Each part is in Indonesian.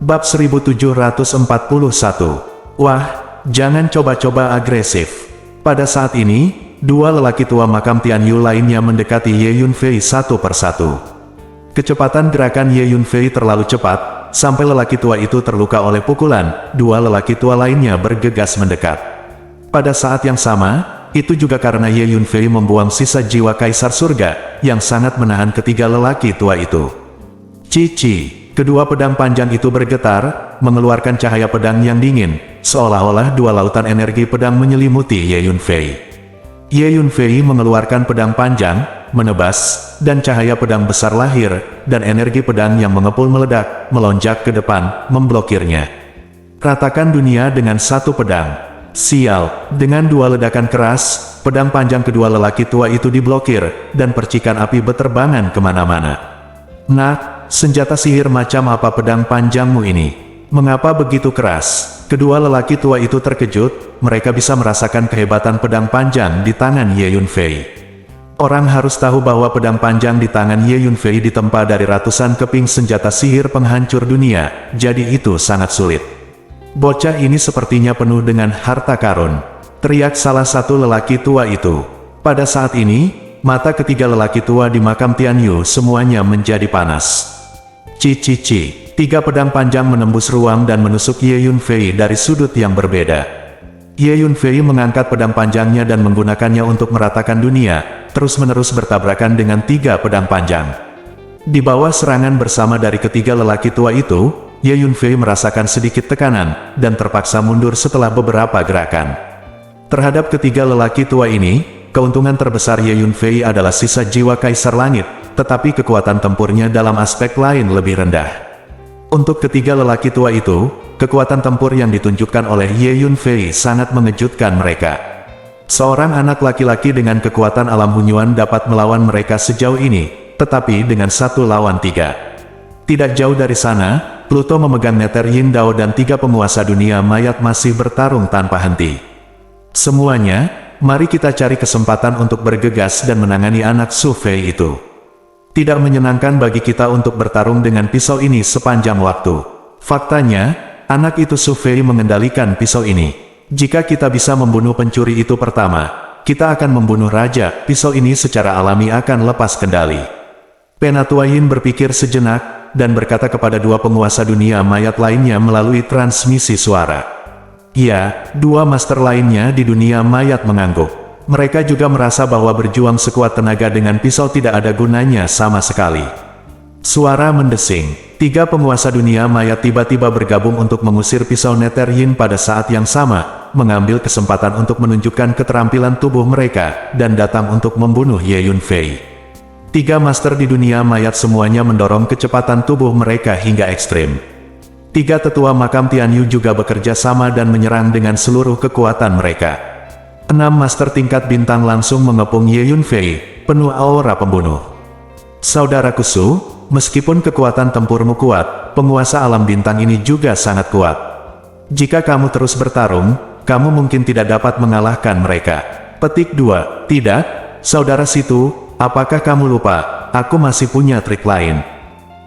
Bab 1741. Wah, jangan coba-coba agresif. Pada saat ini, dua lelaki tua makam Tian Yu lainnya mendekati Ye Yunfei satu persatu. Kecepatan gerakan Ye Yunfei terlalu cepat, sampai lelaki tua itu terluka oleh pukulan. Dua lelaki tua lainnya bergegas mendekat. Pada saat yang sama, itu juga karena Ye Yunfei membuang sisa jiwa Kaisar Surga, yang sangat menahan ketiga lelaki tua itu. Cici. Kedua pedang panjang itu bergetar, mengeluarkan cahaya pedang yang dingin, seolah-olah dua lautan energi pedang menyelimuti Ye Yunfei. Ye Yunfei mengeluarkan pedang panjang, menebas, dan cahaya pedang besar lahir, dan energi pedang yang mengepul meledak, melonjak ke depan, memblokirnya. Ratakan dunia dengan satu pedang. Sial, dengan dua ledakan keras, pedang panjang kedua lelaki tua itu diblokir, dan percikan api beterbangan kemana-mana. Nah, senjata sihir macam apa pedang panjangmu ini? Mengapa begitu keras? Kedua lelaki tua itu terkejut, mereka bisa merasakan kehebatan pedang panjang di tangan Ye Yunfei. Orang harus tahu bahwa pedang panjang di tangan Ye Yunfei ditempa dari ratusan keping senjata sihir penghancur dunia, jadi itu sangat sulit. Bocah ini sepertinya penuh dengan harta karun, teriak salah satu lelaki tua itu. Pada saat ini, mata ketiga lelaki tua di makam Tian Yu semuanya menjadi panas. Cici, tiga pedang panjang menembus ruang dan menusuk Ye Yunfei dari sudut yang berbeda. Ye Yunfei mengangkat pedang panjangnya dan menggunakannya untuk meratakan dunia, terus-menerus bertabrakan dengan tiga pedang panjang. Di bawah serangan bersama dari ketiga lelaki tua itu, Ye Yunfei merasakan sedikit tekanan, dan terpaksa mundur setelah beberapa gerakan. Terhadap ketiga lelaki tua ini, keuntungan terbesar Ye Yunfei adalah sisa jiwa Kaisar Langit, tetapi kekuatan tempurnya dalam aspek lain lebih rendah. Untuk ketiga lelaki tua itu, kekuatan tempur yang ditunjukkan oleh Ye Yunfei sangat mengejutkan mereka. Seorang anak laki-laki dengan kekuatan alam Hunyuan dapat melawan mereka sejauh ini, tetapi dengan 1 lawan 3. Tidak jauh dari sana, Pluto memegang Nether Yin Dao dan 3 penguasa dunia mayat masih bertarung tanpa henti. Semuanya, mari kita cari kesempatan untuk bergegas dan menangani anak Su Fei itu. Tidak menyenangkan bagi kita untuk bertarung dengan pisau ini sepanjang waktu. Faktanya, anak itu Su Fei mengendalikan pisau ini. Jika kita bisa membunuh pencuri itu pertama, kita akan membunuh raja. Pisau ini secara alami akan lepas kendali. Penatua Yin berpikir sejenak, dan berkata kepada 2 penguasa dunia mayat lainnya melalui transmisi suara. Ya, 2 master lainnya di dunia mayat mengangguk. Mereka juga merasa bahwa berjuang sekuat tenaga dengan pisau tidak ada gunanya sama sekali. Suara mendesing. 3 penguasa dunia mayat tiba-tiba bergabung untuk mengusir pisau Nether Yin pada saat yang sama, mengambil kesempatan untuk menunjukkan keterampilan tubuh mereka, dan datang untuk membunuh Ye Yunfei. 3 master di dunia mayat semuanya mendorong kecepatan tubuh mereka hingga ekstrim. 3 tetua makam Tian Yu juga bekerja sama dan menyerang dengan seluruh kekuatan mereka. 6 master tingkat bintang langsung mengepung Ye Yunfei, penuh aura pembunuh. Saudaraku Su, meskipun kekuatan tempurmu kuat, penguasa alam bintang ini juga sangat kuat. Jika kamu terus bertarung, kamu mungkin tidak dapat mengalahkan mereka. Petik 2. Tidak, saudara situ, apakah kamu lupa, aku masih punya trik lain.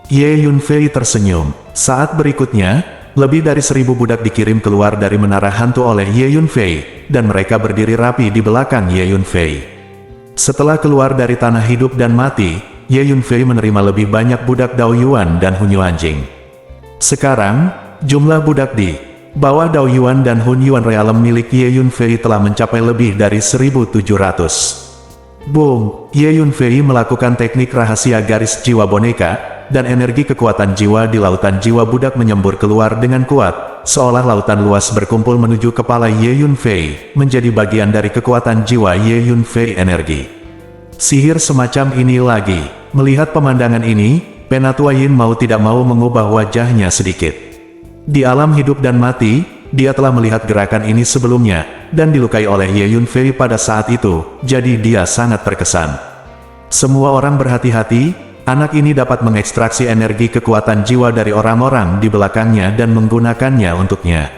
Ye Yunfei tersenyum. Saat berikutnya, lebih dari 1000 budak dikirim keluar dari menara hantu oleh Ye Yunfei, dan mereka berdiri rapi di belakang Ye Yunfei. Setelah keluar dari tanah hidup dan mati, Ye Yunfei menerima lebih banyak budak Dao Yuan dan Hun Yuanjing. Sekarang, jumlah budak di bawah Dao Yuan dan Hun Yuan Realm milik Ye Yunfei telah mencapai lebih dari 1700. Boom! Ye Yunfei melakukan teknik rahasia garis jiwa boneka, dan energi kekuatan jiwa di lautan jiwa budak menyembur keluar dengan kuat, seolah lautan luas berkumpul menuju kepala Ye Yunfei, menjadi bagian dari kekuatan jiwa Ye Yunfei energi. Sihir semacam ini lagi. Melihat pemandangan ini, Penatua Yin mau tidak mau mengubah wajahnya sedikit. Di alam hidup dan mati, dia telah melihat gerakan ini sebelumnya, dan dilukai oleh Ye Yunfei pada saat itu, jadi dia sangat terkesan. Semua orang berhati-hati. Anak ini dapat mengekstraksi energi kekuatan jiwa dari orang-orang di belakangnya dan menggunakannya untuknya.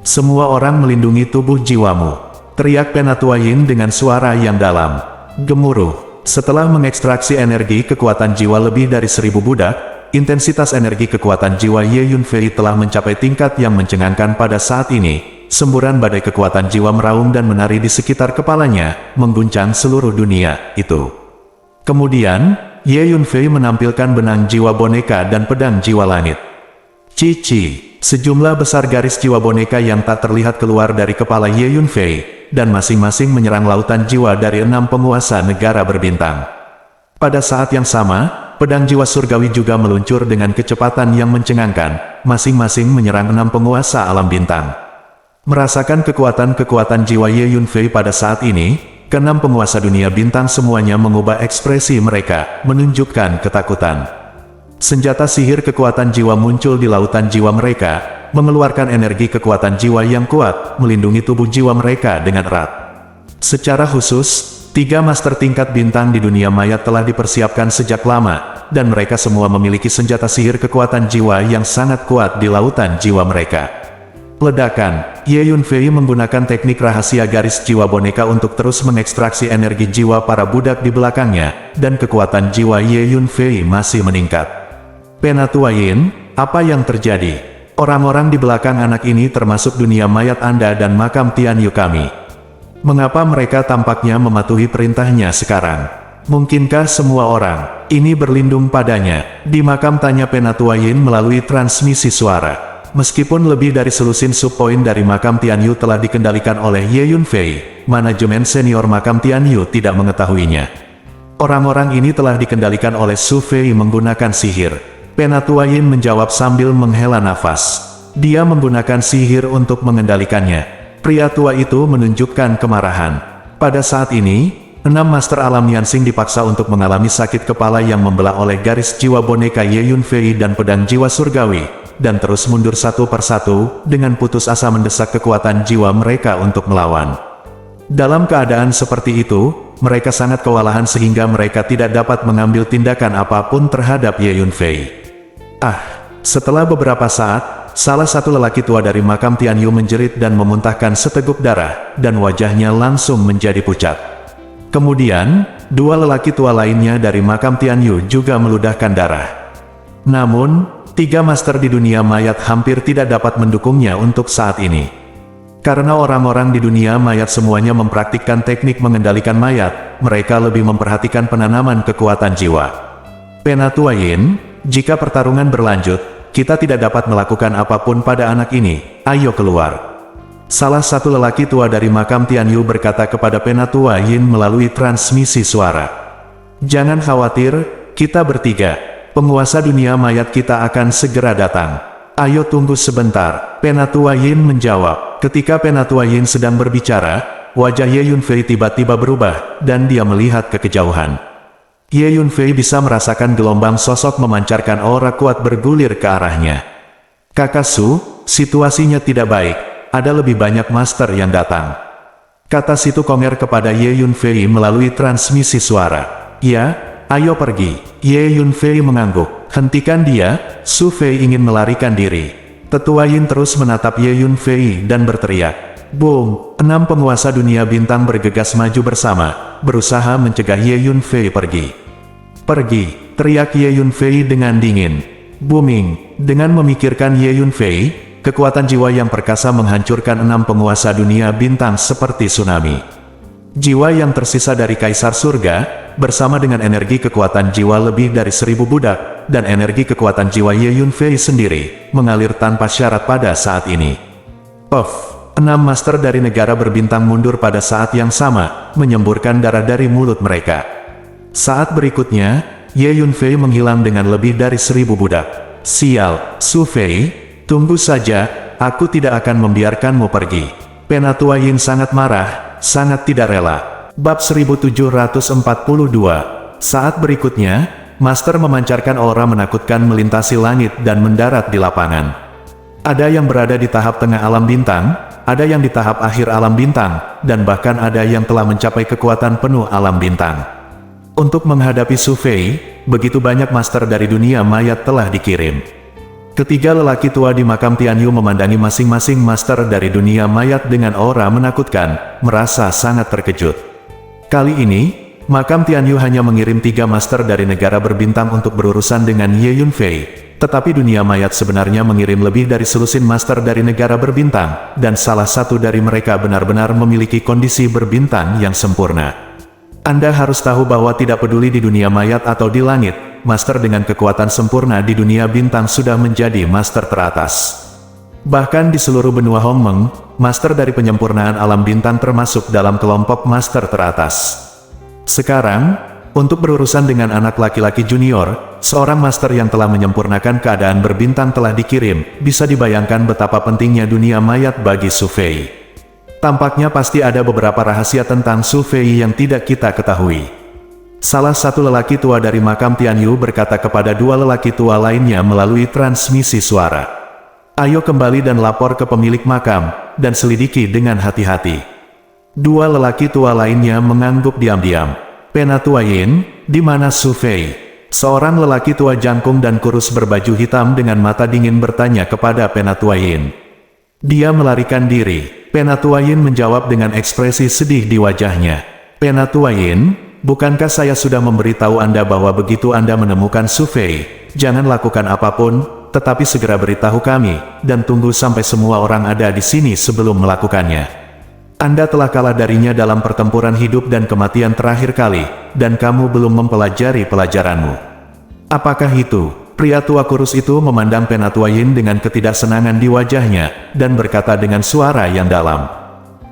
Semua orang melindungi tubuh jiwamu, teriak Penatua Yin dengan suara yang dalam. Gemuruh. Setelah mengekstraksi energi kekuatan jiwa lebih dari 1000 budak, intensitas energi kekuatan jiwa Ye Yunfei telah mencapai tingkat yang mencengangkan pada saat ini. Semburan badai kekuatan jiwa meraung dan menari di sekitar kepalanya, mengguncang seluruh dunia itu. Kemudian, Ye Yunfei menampilkan benang jiwa boneka dan pedang jiwa langit. Cici, sejumlah besar garis jiwa boneka yang tak terlihat keluar dari kepala Ye Yunfei, dan masing-masing menyerang lautan jiwa dari 6 penguasa negara berbintang. Pada saat yang sama, pedang jiwa surgawi juga meluncur dengan kecepatan yang mencengangkan, masing-masing menyerang 6 penguasa alam bintang. Merasakan kekuatan-kekuatan jiwa Ye Yunfei pada saat ini, ke-6 penguasa dunia bintang semuanya mengubah ekspresi mereka, menunjukkan ketakutan. Senjata sihir kekuatan jiwa muncul di lautan jiwa mereka, mengeluarkan energi kekuatan jiwa yang kuat, melindungi tubuh jiwa mereka dengan erat. Secara khusus, 3 master tingkat bintang di dunia mayat telah dipersiapkan sejak lama, dan mereka semua memiliki senjata sihir kekuatan jiwa yang sangat kuat di lautan jiwa mereka. Ledakan, Ye Yunfei menggunakan teknik rahasia garis jiwa boneka untuk terus mengekstraksi energi jiwa para budak di belakangnya, dan kekuatan jiwa Ye Yunfei masih meningkat. Penatua Yin, apa yang terjadi? Orang-orang di belakang anak ini termasuk dunia mayat Anda dan makam Tian Yu kami. Mengapa mereka tampaknya mematuhi perintahnya sekarang? Mungkinkah semua orang ini berlindung padanya? Di makam, tanya Penatua Yin melalui transmisi suara. Meskipun lebih dari selusin subpoin dari makam Tian Yu telah dikendalikan oleh Ye Yunfei, manajemen senior makam Tian Yu tidak mengetahuinya. Orang-orang ini telah dikendalikan oleh Su Fei menggunakan sihir. Penatua Yin menjawab sambil menghela nafas. Dia menggunakan sihir untuk mengendalikannya. Pria tua itu menunjukkan kemarahan. Pada saat ini, 6 master alam Yansing dipaksa untuk mengalami sakit kepala yang membelah oleh garis jiwa boneka Ye Yunfei dan pedang jiwa surgawi, dan terus mundur satu persatu, dengan putus asa mendesak kekuatan jiwa mereka untuk melawan. Dalam keadaan seperti itu, mereka sangat kewalahan sehingga mereka tidak dapat mengambil tindakan apapun terhadap Ye Yunfei. Setelah beberapa saat, salah satu lelaki tua dari makam Tian Yu menjerit dan memuntahkan seteguk darah, dan wajahnya langsung menjadi pucat. Kemudian, 2 lelaki tua lainnya dari makam Tian Yu juga meludahkan darah. Namun, 3 master di dunia mayat hampir tidak dapat mendukungnya untuk saat ini. Karena orang-orang di dunia mayat semuanya mempraktikkan teknik mengendalikan mayat, mereka lebih memperhatikan penanaman kekuatan jiwa. Penatua Yin, jika pertarungan berlanjut, kita tidak dapat melakukan apapun pada anak ini, ayo keluar. Salah satu lelaki tua dari makam Tian Yu berkata kepada Penatua Yin melalui transmisi suara. Jangan khawatir, kita bertiga, penguasa dunia mayat kita akan segera datang. Ayo tunggu sebentar, Penatua Yin menjawab. Ketika Penatua Yin sedang berbicara, wajah Ye Yunfei tiba-tiba berubah, dan dia melihat ke kejauhan. Ye Yunfei bisa merasakan gelombang sosok memancarkan aura kuat bergulir ke arahnya. Kakak Su, situasinya tidak baik, ada lebih banyak master yang datang. Kata Situ Konger kepada Ye Yunfei melalui transmisi suara. Ya, ayo pergi. Ye Yunfei mengangguk. Hentikan dia, Su Fei ingin melarikan diri. Tetua Yin terus menatap Ye Yunfei dan berteriak. Boom! 6 penguasa dunia bintang bergegas maju bersama, berusaha mencegah Ye Yunfei pergi. Pergi! Teriak Ye Yunfei dengan dingin. Booming! Dengan memikirkan Ye Yunfei, kekuatan jiwa yang perkasa menghancurkan 6 penguasa dunia bintang seperti tsunami. Jiwa yang tersisa dari Kaisar Surga, bersama dengan energi kekuatan jiwa lebih dari 1000 budak, dan energi kekuatan jiwa Ye Yunfei sendiri, mengalir tanpa syarat pada saat ini. Puff! 6 master dari negara berbintang mundur pada saat yang sama, menyemburkan darah dari mulut mereka. Saat berikutnya, Ye Yunfei menghilang dengan lebih dari 1000 budak. Sial, Su Fei, tunggu saja, aku tidak akan membiarkanmu pergi. Penatua Yin sangat marah, sangat tidak rela. Bab 1742. Saat berikutnya, Master memancarkan aura menakutkan melintasi langit dan mendarat di lapangan. Ada yang berada di tahap tengah alam bintang, ada yang di tahap akhir alam bintang, dan bahkan ada yang telah mencapai kekuatan penuh alam bintang. Untuk menghadapi Su Fei, begitu banyak master dari dunia mayat telah dikirim. Ketiga lelaki tua di makam Tian Yu memandangi masing-masing master dari dunia mayat dengan aura menakutkan, merasa sangat terkejut. Kali ini, makam Tianyu hanya mengirim 3 master dari negara berbintang untuk berurusan dengan Ye Yunfei. Tetapi dunia mayat sebenarnya mengirim lebih dari selusin master dari negara berbintang, dan salah satu dari mereka benar-benar memiliki kondisi berbintang yang sempurna. Anda harus tahu bahwa tidak peduli di dunia mayat atau di langit, master dengan kekuatan sempurna di dunia bintang sudah menjadi master teratas. Bahkan di seluruh benua Hongmeng, master dari penyempurnaan alam bintang termasuk dalam kelompok master teratas. Sekarang, untuk berurusan dengan anak laki-laki junior, seorang master yang telah menyempurnakan keadaan berbintang telah dikirim. Bisa dibayangkan betapa pentingnya dunia mayat bagi Su Fei. Tampaknya pasti ada beberapa rahasia tentang Su Fei yang tidak kita ketahui. Salah satu lelaki tua dari makam Tianyu berkata kepada 2 lelaki tua lainnya melalui transmisi suara. Ayo kembali dan lapor ke pemilik makam, dan selidiki dengan hati-hati. 2 lelaki tua lainnya mengangguk diam-diam. Penatua Yin, di mana Su Fei? Seorang lelaki tua jangkung dan kurus berbaju hitam dengan mata dingin bertanya kepada Penatua Yin. Dia melarikan diri. Penatua Yin menjawab dengan ekspresi sedih di wajahnya. Penatua Yin, bukankah saya sudah memberitahu Anda bahwa begitu Anda menemukan Su Fei, jangan lakukan apapun, tetapi segera beritahu kami, dan tunggu sampai semua orang ada di sini sebelum melakukannya. Anda telah kalah darinya dalam pertempuran hidup dan kematian terakhir kali, dan kamu belum mempelajari pelajaranmu. Apakah itu? Pria tua kurus itu memandang Penatua Yin dengan ketidaksenangan di wajahnya, dan berkata dengan suara yang dalam.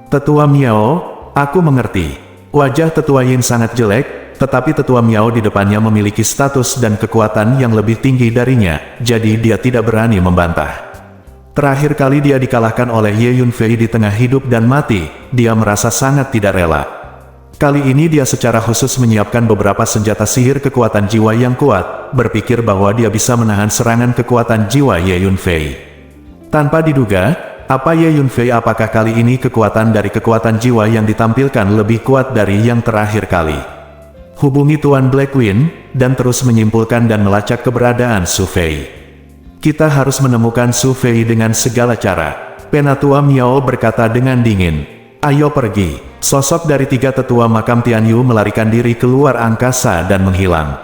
Tetua Miao, aku mengerti. Wajah Tetua Yin sangat jelek, tetapi Tetua Miao di depannya memiliki status dan kekuatan yang lebih tinggi darinya, jadi dia tidak berani membantah. Terakhir kali dia dikalahkan oleh Ye Yunfei di tengah hidup dan mati, dia merasa sangat tidak rela. Kali ini dia secara khusus menyiapkan beberapa senjata sihir kekuatan jiwa yang kuat, berpikir bahwa dia bisa menahan serangan kekuatan jiwa Ye Yunfei. Tanpa diduga, apa Ye Yunfei apakah kali ini kekuatan dari kekuatan jiwa yang ditampilkan lebih kuat dari yang terakhir kali? Hubungi Tuan Blackwing, dan terus menyimpulkan dan melacak keberadaan Su Fei. Kita harus menemukan Su Fei dengan segala cara. Penatua Miao berkata dengan dingin. Ayo pergi. Sosok dari 3 tetua makam Tianyu melarikan diri keluar angkasa dan menghilang.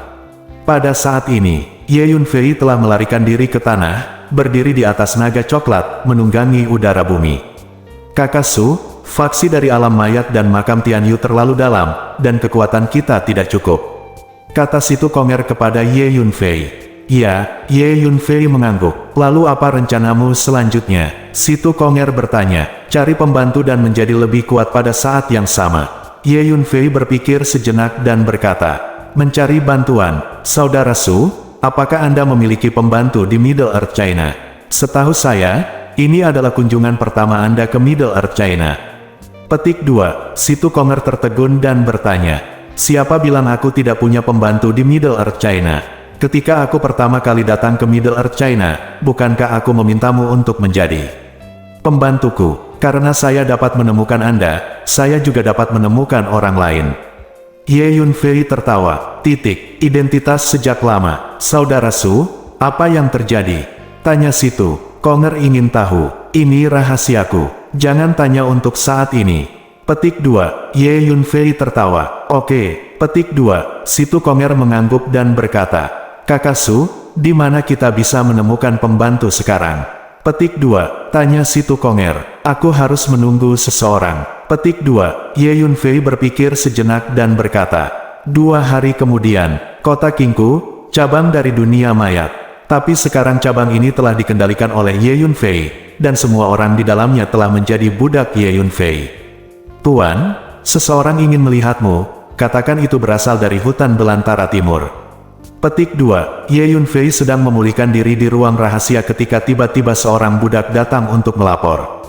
Pada saat ini, Ye Yunfei telah melarikan diri ke tanah, berdiri di atas naga coklat, menunggangi udara bumi. Kakak Su, faksi dari alam mayat dan makam Tianyu terlalu dalam, dan kekuatan kita tidak cukup. Kata Situ Konger kepada Ye Yunfei. Ya, Ye Yunfei mengangguk. Lalu apa rencanamu selanjutnya? Situ Konger bertanya. Cari pembantu dan menjadi lebih kuat pada saat yang sama. Ye Yunfei berpikir sejenak dan berkata. Mencari bantuan. Saudara Su, apakah Anda memiliki pembantu di Middle Earth China? Setahu saya, ini adalah kunjungan pertama Anda ke Middle Earth China. Petik 2. Situ Konger tertegun dan bertanya. Siapa bilang aku tidak punya pembantu di Middle Earth China? Ketika aku pertama kali datang ke Middle Earth China, bukankah aku memintamu untuk menjadi pembantuku? Karena saya dapat menemukan Anda, saya juga dapat menemukan orang lain. Ye Yunfei tertawa. Identitas sejak lama. Saudara Su, apa yang terjadi? Tanya Situ. Konger ingin tahu. Ini rahasiaku. Jangan tanya untuk saat ini. Petik 2. Ye Yunfei tertawa. Oke. Petik 2. Situ Konger mengangguk dan berkata. Kakak Su, di mana kita bisa menemukan pembantu sekarang? Petik 2. Tanya Situ Konger. Aku harus menunggu seseorang. Petik 2. Ye Yunfei berpikir sejenak dan berkata. 2 hari kemudian, kota Qingku, cabang dari dunia mayat. Tapi sekarang cabang ini telah dikendalikan oleh Ye Yunfei, dan semua orang di dalamnya telah menjadi budak Ye Yunfei. Tuan, seseorang ingin melihatmu, katakan itu berasal dari hutan belantara timur. Petik 2. Ye Yunfei sedang memulihkan diri di ruang rahasia ketika tiba-tiba seorang budak datang untuk melapor.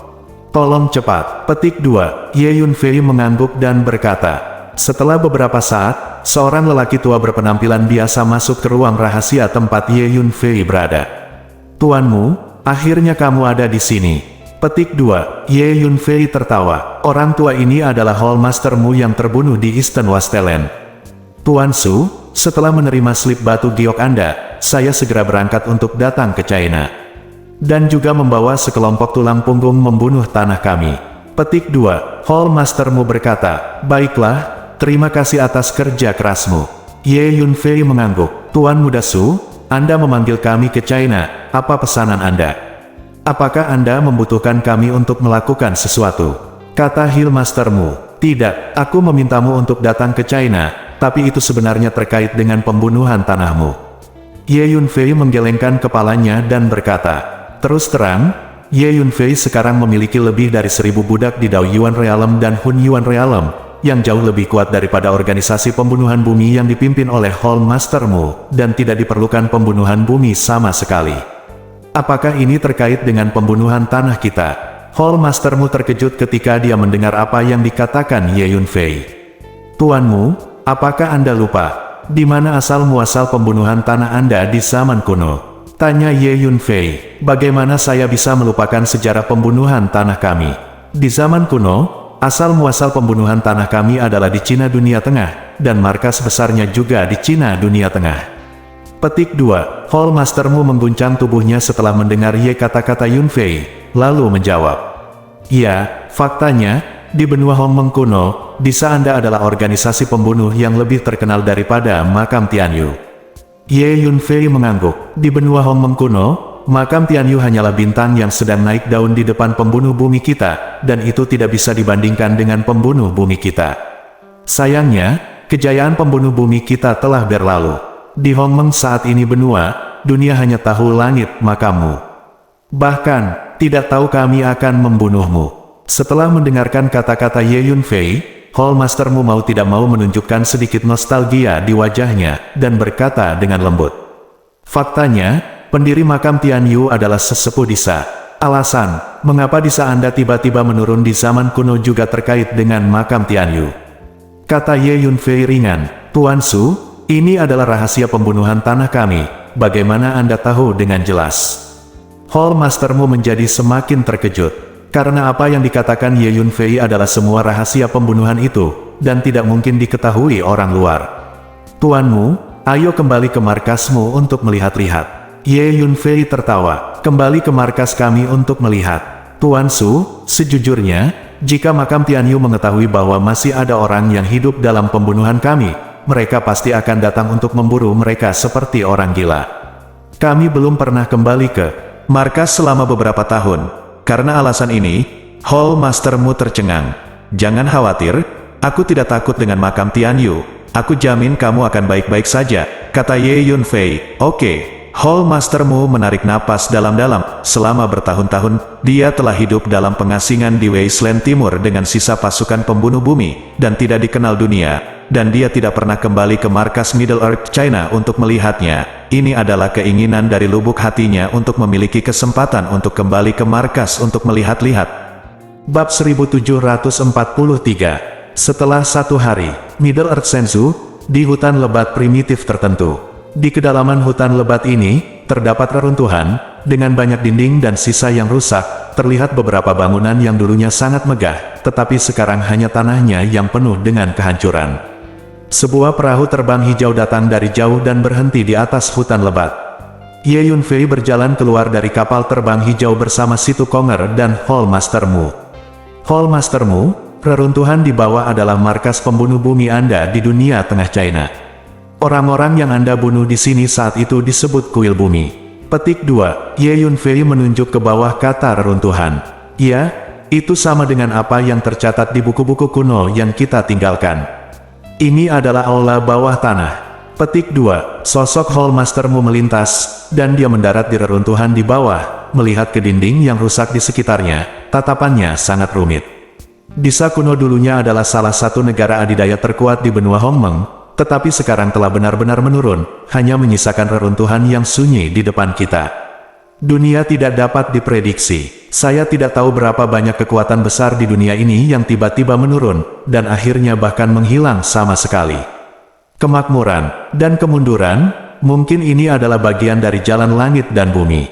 Tolong cepat. Petik 2. Ye Yunfei mengangguk dan berkata. Setelah beberapa saat, seorang lelaki tua berpenampilan biasa masuk ke ruang rahasia tempat Ye Yunfei berada. Tuanmu, akhirnya kamu ada di sini. Petik 2. Ye Yunfei tertawa. Orang tua ini adalah Hallmastermu yang terbunuh di Eastern Wasteland. Tuan Su, setelah menerima slip batu giok Anda, saya segera berangkat untuk datang ke China. Dan juga membawa sekelompok tulang punggung membunuh tanah kami. Petik 2. Hallmastermu berkata, baiklah, terima kasih atas kerja kerasmu. Ye Yunfei mengangguk. Tuan Muda Su, Anda memanggil kami ke China, apa pesanan Anda? Apakah Anda membutuhkan kami untuk melakukan sesuatu? Kata Hill Mastermu, tidak, aku memintamu untuk datang ke China, tapi itu sebenarnya terkait dengan pembunuhan tanahmu. Ye Yunfei menggelengkan kepalanya dan berkata, terus terang, Ye Yunfei sekarang memiliki lebih dari 1000 budak di Dao Yuan Realm dan Hun Yuan Realm, yang jauh lebih kuat daripada organisasi pembunuhan bumi yang dipimpin oleh Hall Mastermu, dan tidak diperlukan pembunuhan bumi sama sekali. Apakah ini terkait dengan pembunuhan tanah kita? Hall Mastermu terkejut ketika dia mendengar apa yang dikatakan Ye Yunfei. Tuanmu, apakah Anda lupa? Di mana asal-muasal pembunuhan tanah Anda di zaman kuno? Tanya Ye Yunfei, bagaimana saya bisa melupakan sejarah pembunuhan tanah kami? Di zaman kuno, asal-muasal pembunuhan tanah kami adalah di Cina Dunia Tengah, dan markas besarnya juga di Cina Dunia Tengah. Petik 2. Hall Mastermu mengguncang tubuhnya setelah mendengar Ye kata-kata Yunfei, lalu menjawab. Ya, faktanya, di benua Hongmeng kuno, Disa Anda adalah organisasi pembunuh yang lebih terkenal daripada makam Tianyu. Ye Yunfei mengangguk. Di benua Hongmeng kuno, makam Tianyu hanyalah bintang yang sedang naik daun di depan pembunuh bumi kita, dan itu tidak bisa dibandingkan dengan pembunuh bumi kita. Sayangnya, kejayaan pembunuh bumi kita telah berlalu. Di Hongmeng saat ini benua, dunia hanya tahu langit makammu. Bahkan, tidak tahu kami akan membunuhmu. Setelah mendengarkan kata-kata Ye Yunfei, Hall Mastermu mau tidak mau menunjukkan sedikit nostalgia di wajahnya, dan berkata dengan lembut. Faktanya, pendiri makam Tianyu adalah sesepuh Disa. Alasan, mengapa Disa Anda tiba-tiba menurun di zaman kuno juga terkait dengan makam Tianyu. Kata Ye Yunfei ringan, Tuan Su, ini adalah rahasia pembunuhan tanah kami, bagaimana Anda tahu dengan jelas? Hall Mastermu menjadi semakin terkejut. Karena apa yang dikatakan Ye Yunfei adalah semua rahasia pembunuhan itu, dan tidak mungkin diketahui orang luar. Tuanmu, ayo kembali ke markasmu untuk melihat-lihat. Ye Yunfei tertawa, kembali ke markas kami untuk melihat. Tuan Su, sejujurnya, jika makam Tianyu mengetahui bahwa masih ada orang yang hidup dalam pembunuhan kami, mereka pasti akan datang untuk memburu mereka seperti orang gila. Kami belum pernah kembali ke markas selama beberapa tahun. Karena alasan ini, Hall Mastermu tercengang. Jangan khawatir, aku tidak takut dengan makam Tianyu. Aku jamin kamu akan baik-baik saja, kata Ye Yunfei. Oke. Hall Mastermu menarik napas dalam-dalam. Selama bertahun-tahun, dia telah hidup dalam pengasingan di Wasteland Timur dengan sisa pasukan pembunuh bumi, dan tidak dikenal dunia. Dan dia tidak pernah kembali ke markas Middle Earth China untuk melihatnya. Ini adalah keinginan dari lubuk hatinya untuk memiliki kesempatan untuk kembali ke markas untuk melihat-lihat. Bab 1743. Setelah satu hari, Middle Earth Senzu, di hutan lebat primitif tertentu. Di kedalaman hutan lebat ini, terdapat reruntuhan, dengan banyak dinding dan sisa yang rusak. Terlihat beberapa bangunan yang dulunya sangat megah, tetapi sekarang hanya tanahnya yang penuh dengan kehancuran. Sebuah perahu terbang hijau datang dari jauh dan berhenti di atas hutan lebat. Ye Yunfei berjalan keluar dari kapal terbang hijau bersama Situ Konger dan Hall Mastermu. Hall Mastermu, reruntuhan di bawah adalah markas pembunuh bumi Anda di dunia tengah China. Orang-orang yang Anda bunuh di sini saat itu disebut kuil bumi. Petik 2. Ye Yunfei menunjuk ke bawah kata reruntuhan. Ya, itu sama dengan apa yang tercatat di buku-buku kuno yang kita tinggalkan. Ini adalah aula bawah tanah. Petik 2. Sosok Hall Mastermu melintas, dan dia mendarat di reruntuhan di bawah, melihat ke dinding yang rusak di sekitarnya. Tatapannya sangat rumit. Disa kuno dulunya adalah salah satu negara adidaya terkuat di benua Hongmeng, tetapi sekarang telah benar-benar menurun, hanya menyisakan reruntuhan yang sunyi di depan kita. Dunia tidak dapat diprediksi. Saya tidak tahu berapa banyak kekuatan besar di dunia ini yang tiba-tiba menurun, dan akhirnya bahkan menghilang sama sekali. Kemakmuran dan kemunduran, mungkin ini adalah bagian dari jalan langit dan bumi.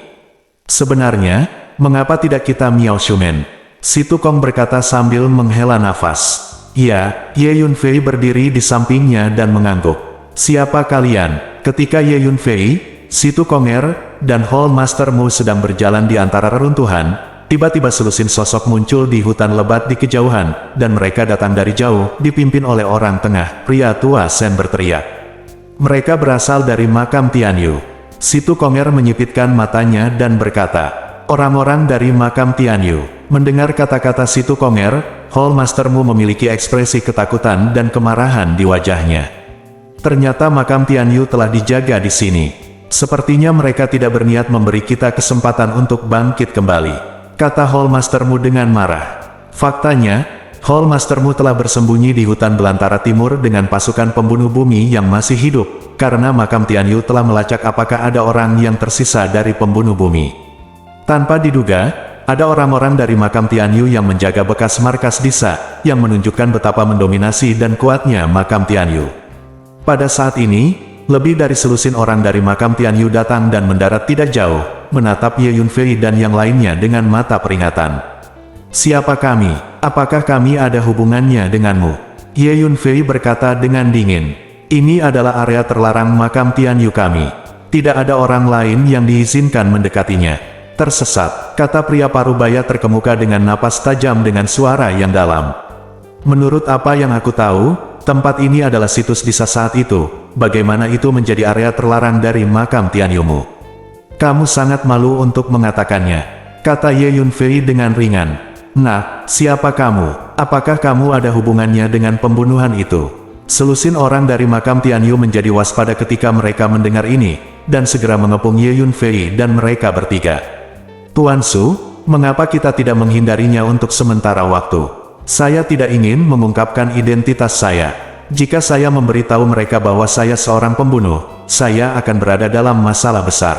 Sebenarnya, mengapa tidak kita Miao Shumen? Situ Kong berkata sambil menghela nafas. Ya, Ye Yunfei berdiri di sampingnya dan mengangguk. Siapa kalian? Ketika Ye Yunfei, Situ Konger, dan Hall Mastermu sedang berjalan di antara reruntuhan, tiba-tiba selusin sosok muncul di hutan lebat di kejauhan, dan mereka datang dari jauh, dipimpin oleh orang tengah, pria tua Sen berteriak. Mereka berasal dari makam Tian Yu. Situ Konger menyipitkan matanya dan berkata, orang-orang dari makam Tian Yu. Mendengar kata-kata Situ Konger, Hall Mastermu memiliki ekspresi ketakutan dan kemarahan di wajahnya. Ternyata makam Tian Yu telah dijaga di sini. Sepertinya mereka tidak berniat memberi kita kesempatan untuk bangkit kembali, kata Hall Mastermu dengan marah. Faktanya, Hall Mastermu telah bersembunyi di hutan belantara timur dengan pasukan pembunuh bumi yang masih hidup, karena makam Tian Yu telah melacak apakah ada orang yang tersisa dari pembunuh bumi. Tanpa diduga, ada orang-orang dari makam Tian Yu yang menjaga bekas markas Disa, yang menunjukkan betapa mendominasi dan kuatnya makam Tian Yu. Pada saat ini, lebih dari selusin orang dari makam Tian Yu datang dan mendarat tidak jauh, menatap Ye Yunfei dan yang lainnya dengan mata peringatan. Siapa kami? Apakah kami ada hubungannya denganmu? Ye Yunfei berkata dengan dingin. Ini adalah area terlarang makam Tian Yu kami. Tidak ada orang lain yang diizinkan mendekatinya. Tersesat, kata pria parubaya terkemuka dengan napas tajam dengan suara yang dalam. Menurut apa yang aku tahu, tempat ini adalah situs Disa saat itu. Bagaimana itu menjadi area terlarang dari makam Tian Yu-mu? Kamu sangat malu untuk mengatakannya, kata Ye Yunfei dengan ringan. Nah, siapa kamu? Apakah kamu ada hubungannya dengan pembunuhan itu? Selusin orang dari makam Tian Yu menjadi waspada ketika mereka mendengar ini, dan segera mengepung Ye Yunfei dan mereka bertiga. Tuan Su, mengapa kita tidak menghindarinya untuk sementara waktu? Saya tidak ingin mengungkapkan identitas saya. Jika saya memberitahu mereka bahwa saya seorang pembunuh, saya akan berada dalam masalah besar.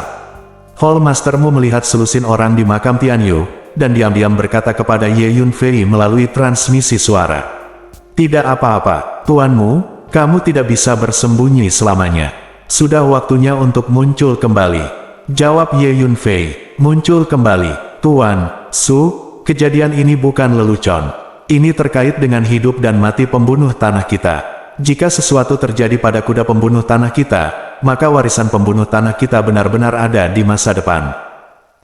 Hall Mastermu melihat selusin orang di makam Tian Yu, dan diam-diam berkata kepada Ye Yunfei melalui transmisi suara. Tidak apa-apa, tuanmu, kamu tidak bisa bersembunyi selamanya. Sudah waktunya untuk muncul kembali. Jawab Ye Yunfei, muncul kembali. Tuan Su, kejadian ini bukan lelucon. Ini terkait dengan hidup dan mati pembunuh tanah kita. Jika sesuatu terjadi pada kuda pembunuh tanah kita, maka warisan pembunuh tanah kita benar-benar ada di masa depan.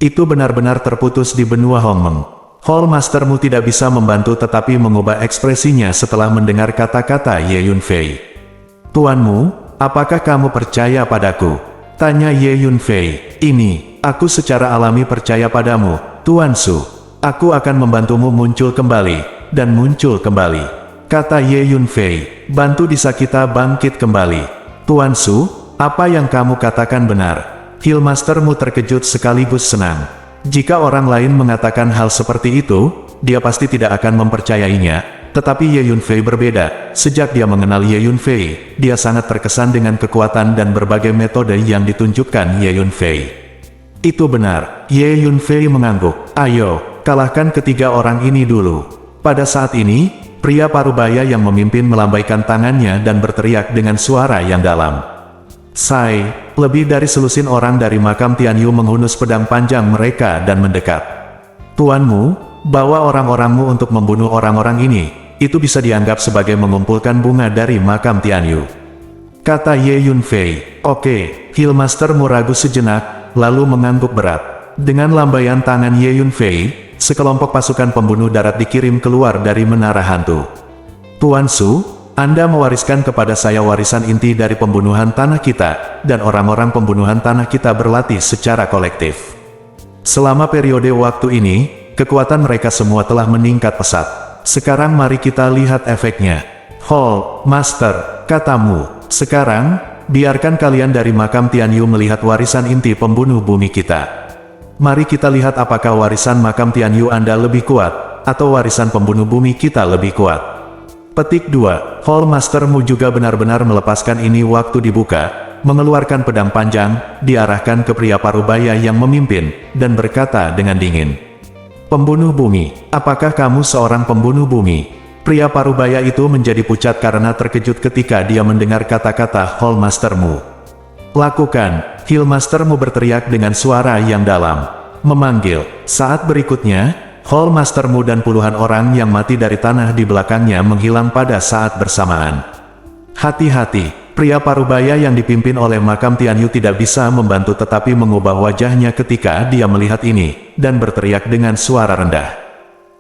Itu benar-benar terputus di benua Hongmeng. Hall Mastermu tidak bisa membantu tetapi mengubah ekspresinya setelah mendengar kata-kata Ye Yunfei. Tuanmu, apakah kamu percaya padaku? Tanya Ye Yunfei. Ini, aku secara alami percaya padamu, Tuan Su. Aku akan membantumu muncul kembali, dan muncul kembali. Kata Ye Yunfei, bantu Disa kita bangkit kembali. Tuan Su, apa yang kamu katakan benar. Mastermu terkejut sekaligus senang. Jika orang lain mengatakan hal seperti itu, dia pasti tidak akan mempercayainya. Tetapi Ye Yunfei berbeda. Sejak dia mengenal Ye Yunfei, dia sangat terkesan dengan kekuatan dan berbagai metode yang ditunjukkan Ye Yunfei. Itu benar. Ye Yunfei mengangguk. Ayo, kalahkan ketiga orang ini dulu. Pada saat ini, pria parubaya yang memimpin melambaikan tangannya dan berteriak dengan suara yang dalam. Sai, lebih dari selusin orang dari makam Tian Yu menghunus pedang panjang mereka dan mendekat. Tuanmu, bawa orang-orangmu untuk membunuh orang-orang ini. Itu bisa dianggap sebagai mengumpulkan bunga dari makam Tian Yu. Kata Ye Yunfei. Oke, Mastermu ragu sejenak, lalu mengangguk berat. Dengan lambaian tangan Ye Yunfei, sekelompok pasukan pembunuh darat dikirim keluar dari menara hantu. Tuan Su, Anda mewariskan kepada saya warisan inti dari pembunuhan tanah kita, dan orang-orang pembunuhan tanah kita berlatih secara kolektif. Selama periode waktu ini, kekuatan mereka semua telah meningkat pesat. Sekarang mari kita lihat efeknya. Hall Master, katamu. Sekarang, biarkan kalian dari makam Tian Yu melihat warisan inti pembunuh bumi kita. Mari kita lihat apakah warisan makam Tian Yu Anda lebih kuat, atau warisan pembunuh bumi kita lebih kuat. Petik 2. Hall Mastermu juga benar-benar melepaskan ini waktu dibuka, mengeluarkan pedang panjang, diarahkan ke pria parubaya yang memimpin, dan berkata dengan dingin. Pembunuh bumi, apakah kamu seorang pembunuh bumi? Pria parubaya itu menjadi pucat karena terkejut ketika dia mendengar kata-kata Hall Mastermu. Lakukan, Mastermu berteriak dengan suara yang dalam. Memanggil. Saat berikutnya, Hall Mastermu dan puluhan orang yang mati dari tanah di belakangnya menghilang pada saat bersamaan. Hati-hati, pria parubaya yang dipimpin oleh makam Tianyu tidak bisa membantu tetapi mengubah wajahnya ketika dia melihat ini, dan berteriak dengan suara rendah.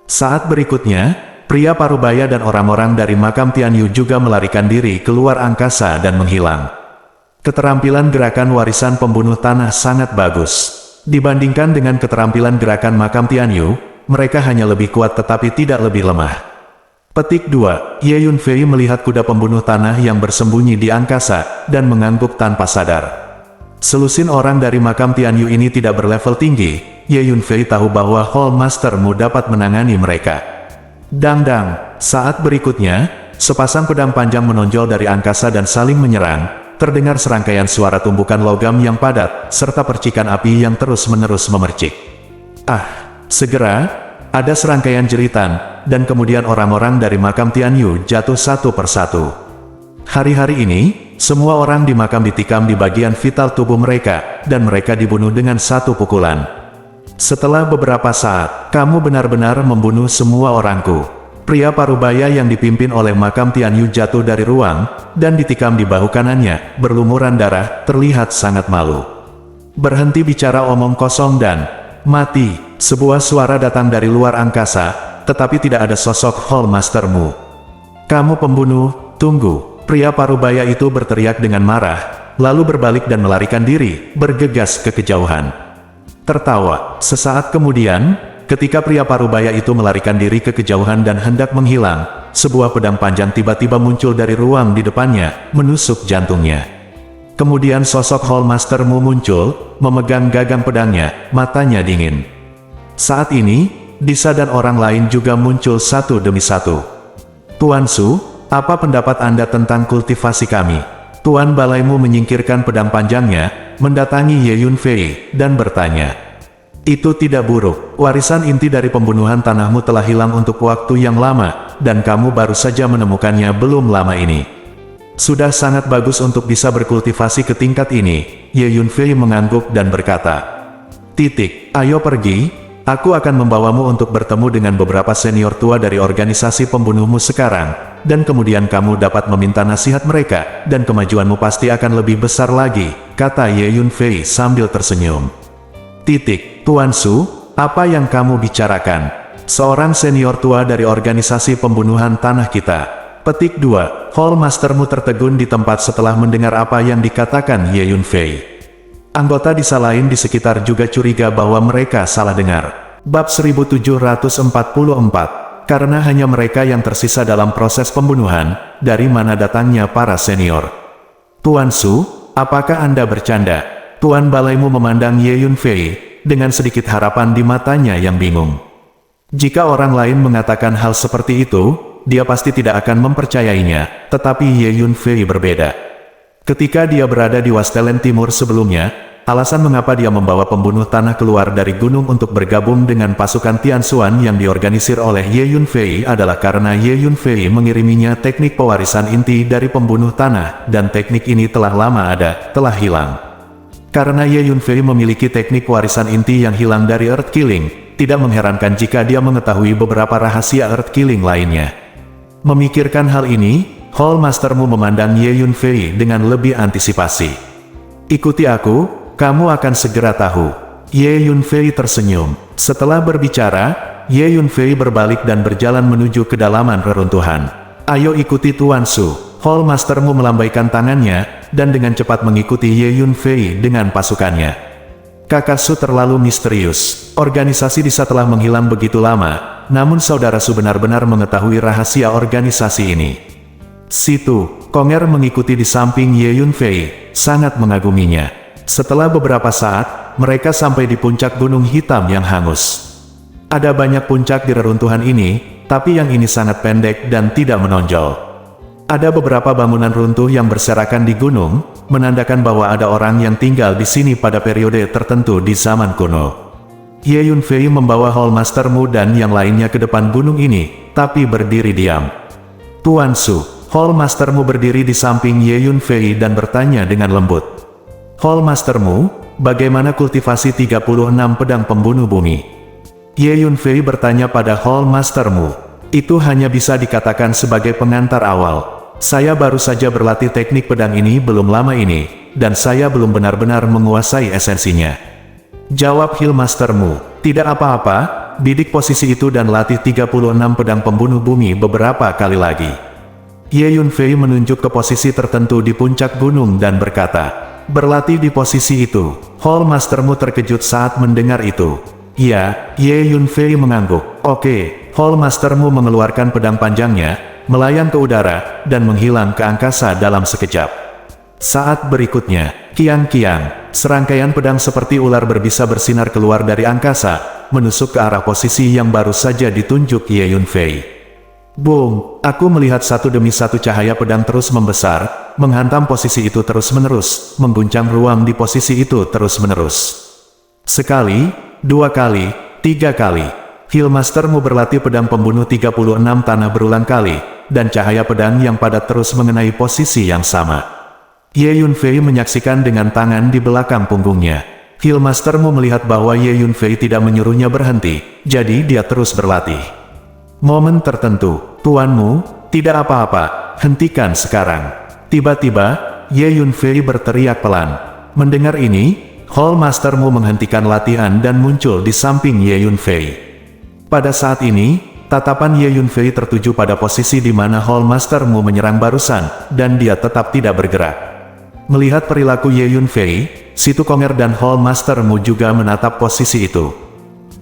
Saat berikutnya, pria parubaya dan orang-orang dari makam Tianyu juga melarikan diri keluar angkasa dan menghilang. Keterampilan gerakan warisan pembunuh tanah sangat bagus. Dibandingkan dengan keterampilan gerakan makam Tianyu, mereka hanya lebih kuat tetapi tidak lebih lemah. Petik 2. Ye Yunfei melihat kuda pembunuh tanah yang bersembunyi di angkasa, dan mengangguk tanpa sadar. Selusin orang dari makam Tianyu ini tidak berlevel tinggi, Ye Yunfei tahu bahwa Hall Master Mu dapat menangani mereka. Dang-dang, saat berikutnya, sepasang pedang panjang menonjol dari angkasa dan saling menyerang, terdengar serangkaian suara tumbukan logam yang padat, serta percikan api yang terus-menerus memercik. Segera, ada serangkaian jeritan, dan kemudian orang-orang dari makam Tianyu jatuh satu persatu. Hari-hari ini, semua orang di makam ditikam di bagian vital tubuh mereka, dan mereka dibunuh dengan satu pukulan. Setelah beberapa saat, kamu benar-benar membunuh semua orangku. Pria parubaya yang dipimpin oleh makam Tianyu jatuh dari ruang, dan ditikam di bahu kanannya, berlumuran darah, terlihat sangat malu. Berhenti bicara omong kosong dan mati. Sebuah suara datang dari luar angkasa, tetapi tidak ada sosok Hall Master Mu. Kamu pembunuh, tunggu. Pria parubaya itu berteriak dengan marah, lalu berbalik dan melarikan diri, bergegas ke kejauhan. Tertawa, sesaat kemudian, ketika pria parubaya itu melarikan diri ke kejauhan dan hendak menghilang, sebuah pedang panjang tiba-tiba muncul dari ruang di depannya, menusuk jantungnya. Kemudian sosok Hall Master Mu muncul, memegang gagang pedangnya, matanya dingin. Saat ini, Disa dan orang lain juga muncul satu demi satu. Tuan Su, apa pendapat Anda tentang kultivasi kami? Tuan Balaimu menyingkirkan pedang panjangnya, mendatangi Ye Yunfei, dan bertanya. Itu tidak buruk, warisan inti dari pembunuhan tanahmu telah hilang untuk waktu yang lama, dan kamu baru saja menemukannya belum lama ini. Sudah sangat bagus untuk bisa berkultivasi ke tingkat ini, Ye Yunfei mengangguk dan berkata. Ayo pergi. Aku akan membawamu untuk bertemu dengan beberapa senior tua dari organisasi pembunuhmu sekarang, dan kemudian kamu dapat meminta nasihat mereka, dan kemajuanmu pasti akan lebih besar lagi, kata Ye Yunfei sambil tersenyum. Tuan Su, apa yang kamu bicarakan? Seorang senior tua dari organisasi pembunuhan tanah kita. Petik 2. Hall Mastermu tertegun di tempat setelah mendengar apa yang dikatakan Ye Yunfei. Anggota Disa lain di sekitar juga curiga bahwa mereka salah dengar. Bab 1744. Karena hanya mereka yang tersisa dalam proses pembunuhan, dari mana datangnya para senior. Tuan Su, apakah Anda bercanda? Tuan Balaimu memandang Ye Yunfei, dengan sedikit harapan di matanya yang bingung. Jika orang lain mengatakan hal seperti itu, dia pasti tidak akan mempercayainya, tetapi Ye Yunfei berbeda. Ketika dia berada di Wastelen Timur sebelumnya, alasan mengapa dia membawa pembunuh tanah keluar dari gunung untuk bergabung dengan pasukan Tianxuan yang diorganisir oleh Ye Yunfei adalah karena Ye Yunfei mengiriminya teknik pewarisan inti dari pembunuh tanah, dan teknik ini telah lama telah hilang. Karena Ye Yunfei memiliki teknik warisan inti yang hilang dari Earth Killing, tidak mengherankan jika dia mengetahui beberapa rahasia Earth Killing lainnya. Memikirkan hal ini, Hall Mastermu memandang Ye Yunfei dengan lebih antisipasi. Ikuti aku, kamu akan segera tahu. Ye Yunfei tersenyum. Setelah berbicara, Ye Yunfei berbalik dan berjalan menuju kedalaman reruntuhan. Ayo ikuti Tuan Su. Hall Mastermu melambaikan tangannya, dan dengan cepat mengikuti Ye Yunfei dengan pasukannya. Kakak Su terlalu misterius. Organisasi Disa telah menghilang begitu lama, namun saudara Su benar-benar mengetahui rahasia organisasi ini. Situ, Konger mengikuti di samping Ye Yunfei, sangat mengaguminya. Setelah beberapa saat, mereka sampai di puncak gunung hitam yang hangus. Ada banyak puncak di reruntuhan ini, tapi yang ini sangat pendek dan tidak menonjol. Ada beberapa bangunan runtuh yang berserakan di gunung, menandakan bahwa ada orang yang tinggal di sini pada periode tertentu di zaman kuno. Ye Yunfei membawa Hall Mastermu dan yang lainnya ke depan gunung ini, tapi berdiri diam. Tuan Su. Hall Mastermu berdiri di samping Ye Yunfei dan bertanya dengan lembut. Hall Mastermu, bagaimana kultivasi 36 pedang pembunuh bumi? Ye Yunfei bertanya pada Hall Mastermu. Itu hanya bisa dikatakan sebagai pengantar awal. saya baru saja berlatih teknik pedang ini belum lama ini, dan saya belum benar-benar menguasai esensinya. Jawab Healmaster Mu. Tidak apa-apa, bidik posisi itu dan latih 36 pedang pembunuh bumi beberapa kali lagi. Ye Yunfei menunjuk ke posisi tertentu di puncak gunung dan berkata, berlatih di posisi itu. Healmaster Mu terkejut saat mendengar itu. Ya, Ye Yunfei mengangguk. Oke, Healmaster Mu mengeluarkan pedang panjangnya, melayang ke udara, dan menghilang ke angkasa dalam sekejap. Saat berikutnya, kiang-kiang, serangkaian pedang seperti ular berbisa bersinar keluar dari angkasa, menusuk ke arah posisi yang baru saja ditunjuk Ye Yunfei. Boom, aku melihat satu demi satu cahaya pedang terus membesar, menghantam posisi itu terus-menerus, mengguncang ruang di posisi itu terus-menerus. Sekali, dua kali, tiga kali. Healmaster Mu berlatih pedang pembunuh 36 tanah berulang kali, dan cahaya pedang yang padat terus mengenai posisi yang sama. Ye Yunfei menyaksikan dengan tangan di belakang punggungnya. Healmaster Mu melihat bahwa Ye Yunfei tidak menyuruhnya berhenti, jadi dia terus berlatih. Momen tertentu, tuanmu, tidak apa-apa, hentikan sekarang. Tiba-tiba, Ye Yunfei berteriak pelan. Mendengar ini, Healmaster Mu menghentikan latihan dan muncul di samping Ye Yunfei. Pada saat ini, tatapan Ye Yunfei tertuju pada posisi di mana Healmaster Mu menyerang barusan, dan dia tetap tidak bergerak. Melihat perilaku Ye Yunfei, Situ Konger dan Healmaster Mu juga menatap posisi itu.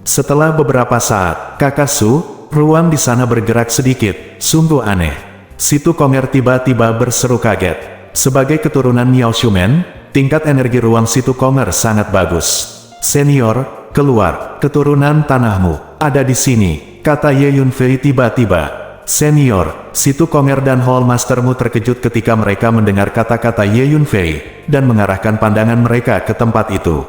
Setelah beberapa saat, Kakak Su, ruang di sana bergerak sedikit, sungguh aneh. Situ Konger tiba-tiba berseru kaget. Sebagai keturunan Miao Shumen, tingkat energi ruang Situ Konger sangat bagus. Senior, keluar, keturunan tanahmu, ada di sini, kata Ye Yunfei tiba-tiba. Senior, Situ Konger dan Healmaster Mu terkejut ketika mereka mendengar kata-kata Ye Yunfei, dan mengarahkan pandangan mereka ke tempat itu.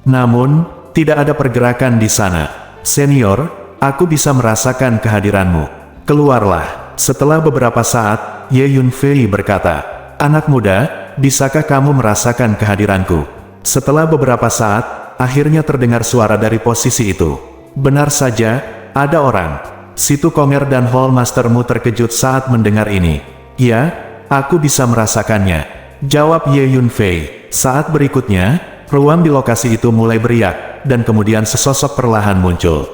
Namun, tidak ada pergerakan di sana. Senior, aku bisa merasakan kehadiranmu. Keluarlah. Setelah beberapa saat, Ye Yunfei berkata, anak muda, bisakah kamu merasakan kehadiranku? Setelah beberapa saat, akhirnya terdengar suara dari posisi itu. Benar saja, ada orang. Situ Konger dan Healmaster Mu terkejut saat mendengar ini. Ya, aku bisa merasakannya, jawab Ye Yunfei. Saat berikutnya, ruang di lokasi itu mulai beriak, dan kemudian sesosok perlahan muncul.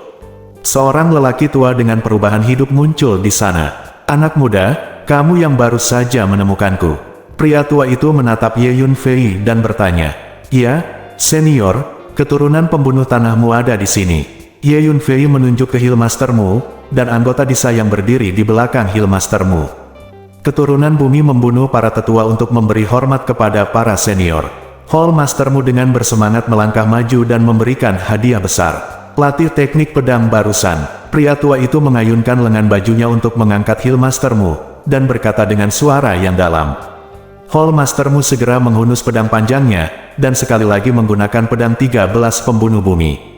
Seorang lelaki tua dengan perubahan hidup muncul di sana. Anak muda, kamu yang baru saja menemukanku. Pria tua itu menatap Ye Yunfei dan bertanya, iya, senior, keturunan pembunuh tanahmu ada di sini. Ye Yunfei menunjuk ke Healmaster Mu, dan anggota desa yang berdiri di belakang Healmaster Mu. Keturunan bumi membunuh para tetua untuk memberi hormat kepada para senior. Healmaster Mu dengan bersemangat melangkah maju dan memberikan hadiah besar. Latih teknik pedang barusan. Pria tua itu mengayunkan lengan bajunya untuk mengangkat Healmaster Mu, dan berkata dengan suara yang dalam. Healmaster Mu segera menghunus pedang panjangnya, dan sekali lagi menggunakan pedang 13 pembunuh bumi.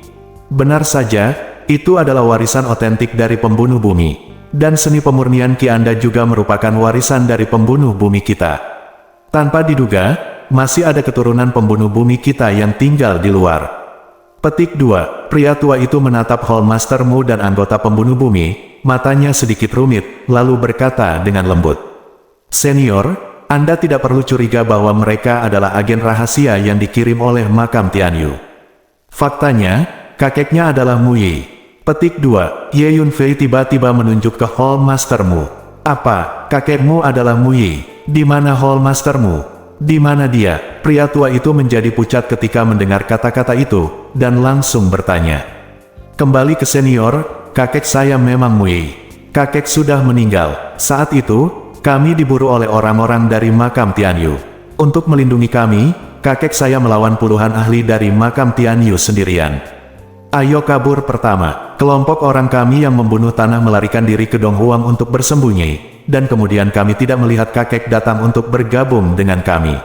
Benar saja, itu adalah warisan otentik dari pembunuh bumi. Dan seni pemurnian Ki Anda juga merupakan warisan dari pembunuh bumi kita. Tanpa diduga, masih ada keturunan pembunuh bumi kita yang tinggal di luar. Petik 2. Pria tua itu menatap Healmaster Mu dan anggota pembunuh bumi, matanya sedikit rumit, lalu berkata dengan lembut. Senior, Anda tidak perlu curiga bahwa mereka adalah agen rahasia yang dikirim oleh makam Tianyu. Faktanya, kakeknya adalah Mu Yi. Petik 2. Ye Yunfei tiba-tiba menunjuk ke Healmaster Mu. Apa, kakekmu adalah Mu Yi? Di mana Healmaster Mu? Di mana dia? Pria tua itu menjadi pucat ketika mendengar kata-kata itu, dan langsung bertanya. Kembali ke senior, kakek saya memang Mu Yi. Kakek sudah meninggal. Saat itu, kami diburu oleh orang-orang dari makam Tianyu. Untuk melindungi kami, kakek saya melawan puluhan ahli dari makam Tianyu sendirian. Ayo kabur pertama. Kelompok orang kami yang membunuh tanah melarikan diri ke Donghuang untuk bersembunyi, dan kemudian kami tidak melihat kakek datang untuk bergabung dengan kami.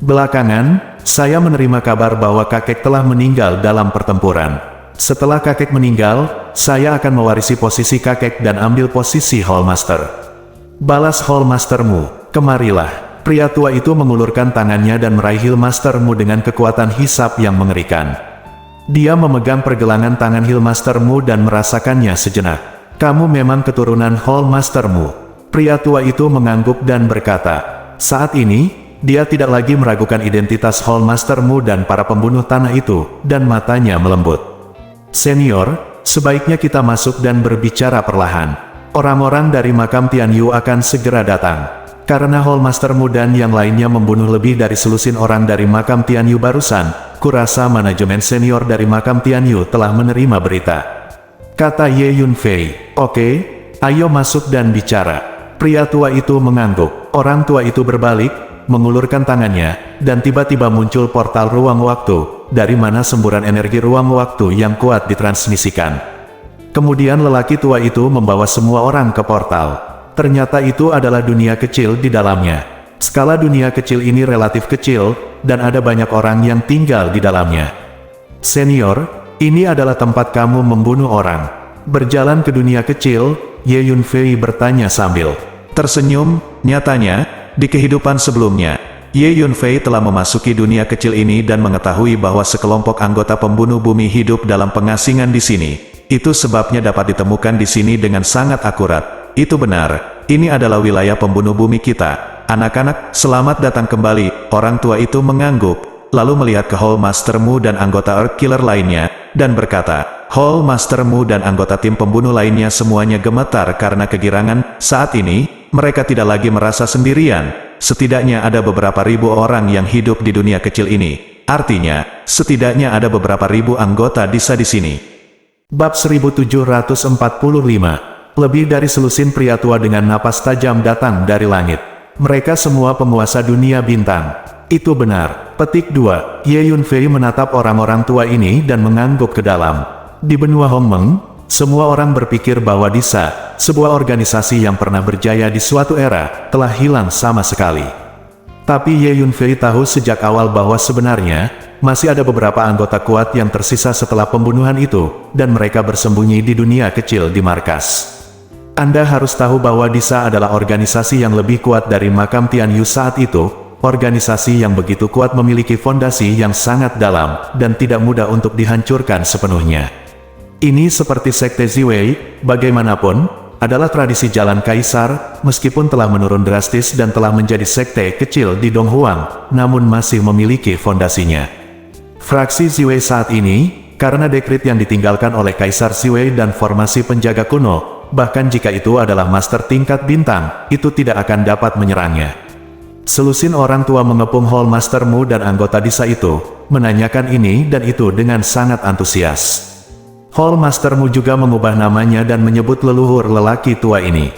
Belakangan, saya menerima kabar bahwa kakek telah meninggal dalam pertempuran. Setelah kakek meninggal, saya akan mewarisi posisi kakek dan ambil posisi Healmaster. Balas Healmaster Mu, kemarilah. Pria tua itu mengulurkan tangannya dan meraih Healmaster Mu dengan kekuatan hisap yang mengerikan. Dia memegang pergelangan tangan Healmaster Mu dan merasakannya sejenak. Kamu memang keturunan Healmaster Mu. Pria tua itu mengangguk dan berkata, saat ini, dia tidak lagi meragukan identitas Hall Master Mu dan para pembunuh tanah itu, dan matanya melembut. Senior, sebaiknya kita masuk dan berbicara perlahan. Orang-orang dari makam Tian Yu akan segera datang. Karena Hall Master-mu dan yang lainnya membunuh lebih dari selusin orang dari makam Tian Yu barusan, kurasa manajemen senior dari makam Tian Yu telah menerima berita. Kata Ye Yunfei, oke, ayo masuk dan bicara. Pria tua itu mengangguk. Orang tua itu berbalik, mengulurkan tangannya, dan tiba-tiba muncul portal ruang waktu, dari mana semburan energi ruang waktu yang kuat ditransmisikan. Kemudian lelaki tua itu membawa semua orang ke portal. Ternyata itu adalah dunia kecil di dalamnya. Skala dunia kecil ini relatif kecil, dan ada banyak orang yang tinggal di dalamnya. Senior, ini adalah tempat kamu membunuh orang. Berjalan ke dunia kecil, Ye Yunfei bertanya sambil tersenyum. Nyatanya, di kehidupan sebelumnya, Ye Yunfei telah memasuki dunia kecil ini dan mengetahui bahwa sekelompok anggota pembunuh bumi hidup dalam pengasingan di sini. Itu sebabnya dapat ditemukan di sini dengan sangat akurat. Itu benar, ini adalah wilayah pembunuh bumi kita. Anak-anak, selamat datang kembali. Orang tua itu mengangguk, lalu melihat ke Hall Master-mu dan anggota Earth Killer lainnya, dan berkata, Hall Master-mu dan anggota tim pembunuh lainnya semuanya gemetar karena kegirangan. Saat ini, mereka tidak lagi merasa sendirian. Setidaknya ada beberapa ribu orang yang hidup di dunia kecil ini. Artinya, setidaknya ada beberapa ribu anggota DISA di sini. Bab 1745. Lebih dari selusin pria tua dengan napas tajam datang dari langit. Mereka semua penguasa dunia bintang. Itu benar. Petik 2. Ye Yunfei menatap orang-orang tua ini dan mengangguk ke dalam. Di benua Hongmeng, semua orang berpikir bahwa DISA, sebuah organisasi yang pernah berjaya di suatu era, telah hilang sama sekali. Tapi Ye Yunfei tahu sejak awal bahwa sebenarnya, masih ada beberapa anggota kuat yang tersisa setelah pembunuhan itu, dan mereka bersembunyi di dunia kecil di markas. Anda harus tahu bahwa DISA adalah organisasi yang lebih kuat dari makam Tian Yu saat itu, organisasi yang begitu kuat memiliki fondasi yang sangat dalam, dan tidak mudah untuk dihancurkan sepenuhnya. Ini seperti Sekte Ziwei, bagaimanapun, adalah tradisi jalan kaisar, meskipun telah menurun drastis dan telah menjadi sekte kecil di Donghuang, namun masih memiliki fondasinya. Fraksi Ziwei saat ini, karena dekrit yang ditinggalkan oleh Kaisar Ziwei dan formasi penjaga kuno, bahkan jika itu adalah master tingkat bintang, itu tidak akan dapat menyerangnya. Selusin orang tua mengepung Hall Master-mu dan anggota DISA itu, menanyakan ini dan itu dengan sangat antusias. Hall Master-mu juga mengubah namanya dan menyebut leluhur lelaki tua ini.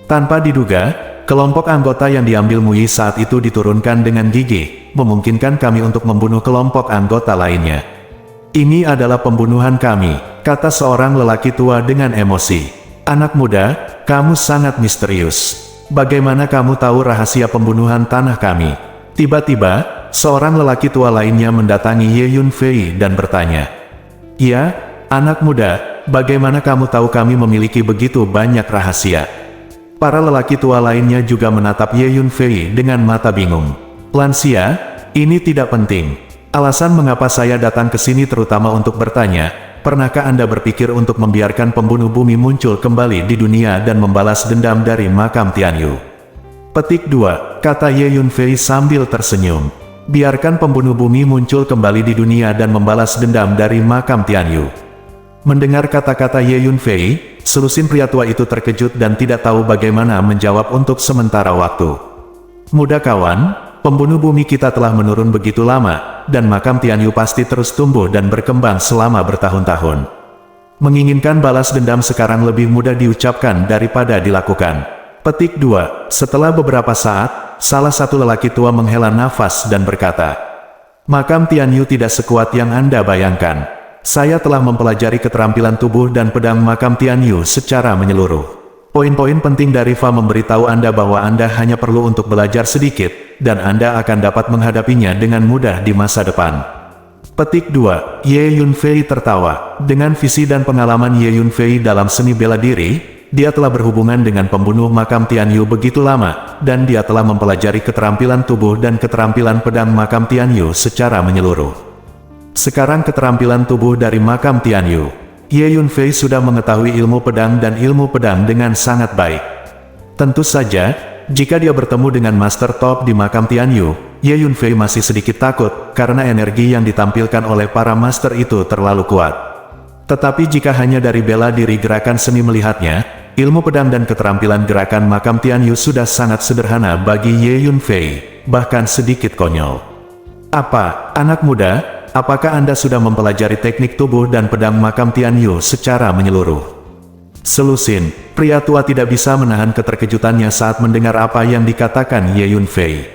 Tanpa diduga, kelompok anggota yang diambil Mui saat itu diturunkan dengan gigih, memungkinkan kami untuk membunuh kelompok anggota lainnya. Ini adalah pembunuhan kami, kata seorang lelaki tua dengan emosi. Anak muda, kamu sangat misterius. Bagaimana kamu tahu rahasia pembunuhan tanah kami? Tiba-tiba, seorang lelaki tua lainnya mendatangi Ye Yunfei dan bertanya. Ya, anak muda, bagaimana kamu tahu kami memiliki begitu banyak rahasia? Para lelaki tua lainnya juga menatap Ye Yunfei dengan mata bingung. Lansia, ini tidak penting. Alasan mengapa saya datang ke sini terutama untuk bertanya, pernahkah Anda berpikir untuk membiarkan pembunuh bumi muncul kembali di dunia dan membalas dendam dari makam Tian Yu? Petik 2, kata Ye Yunfei sambil tersenyum. Biarkan pembunuh bumi muncul kembali di dunia dan membalas dendam dari makam Tian Yu. Mendengar kata-kata Ye Yunfei, selusin pria tua itu terkejut dan tidak tahu bagaimana menjawab untuk sementara waktu. Muda kawan, pembunuh bumi kita telah menurun begitu lama, dan makam Tian Yu pasti terus tumbuh dan berkembang selama bertahun-tahun. Menginginkan balas dendam sekarang lebih mudah diucapkan daripada dilakukan. Petik 2, setelah beberapa saat, salah satu lelaki tua menghela nafas dan berkata, makam Tian Yu tidak sekuat yang Anda bayangkan. Saya telah mempelajari keterampilan tubuh dan pedang makam Tian Yu secara menyeluruh. Poin-poin penting dari Fa memberitahu Anda bahwa Anda hanya perlu untuk belajar sedikit, dan Anda akan dapat menghadapinya dengan mudah di masa depan. Petik 2, Ye Yunfei tertawa. Dengan visi dan pengalaman Ye Yunfei dalam seni bela diri, dia telah berhubungan dengan pembunuh makam Tian Yu begitu lama, dan dia telah mempelajari keterampilan tubuh dan keterampilan pedang makam Tian Yu secara menyeluruh. Sekarang keterampilan tubuh dari makam Tian Yu. Ye Yunfei sudah mengetahui ilmu pedang dan ilmu pedang dengan sangat baik. Tentu saja, jika dia bertemu dengan Master Top di makam Tianyu, Ye Yunfei masih sedikit takut karena energi yang ditampilkan oleh para Master itu terlalu kuat. Tetapi jika hanya dari bela diri gerakan seni melihatnya, ilmu pedang dan keterampilan gerakan makam Tianyu sudah sangat sederhana bagi Ye Yunfei, bahkan sedikit konyol. Apa, anak muda? Apakah Anda sudah mempelajari teknik tubuh dan pedang makam Tianyu secara menyeluruh? Selusin, pria tua tidak bisa menahan keterkejutannya saat mendengar apa yang dikatakan Ye Yunfei.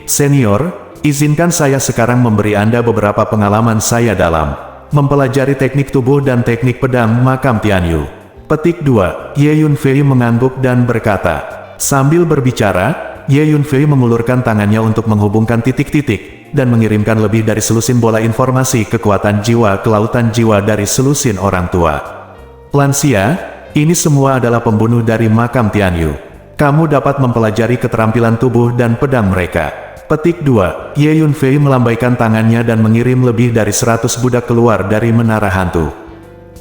Senior, izinkan saya sekarang memberi Anda beberapa pengalaman saya dalam mempelajari teknik tubuh dan teknik pedang makam Tianyu. 2. Ye Yunfei mengangguk dan berkata. Sambil berbicara, Ye Yunfei mengulurkan tangannya untuk menghubungkan titik-titik dan mengirimkan lebih dari selusin bola informasi kekuatan jiwa ke lautan jiwa dari selusin orang tua. Lansia, ini semua adalah pembunuh dari makam Tianyu. Kamu dapat mempelajari keterampilan tubuh dan pedang mereka. 2. Ye Yunfei melambaikan tangannya dan mengirim lebih dari 100 budak keluar dari menara hantu.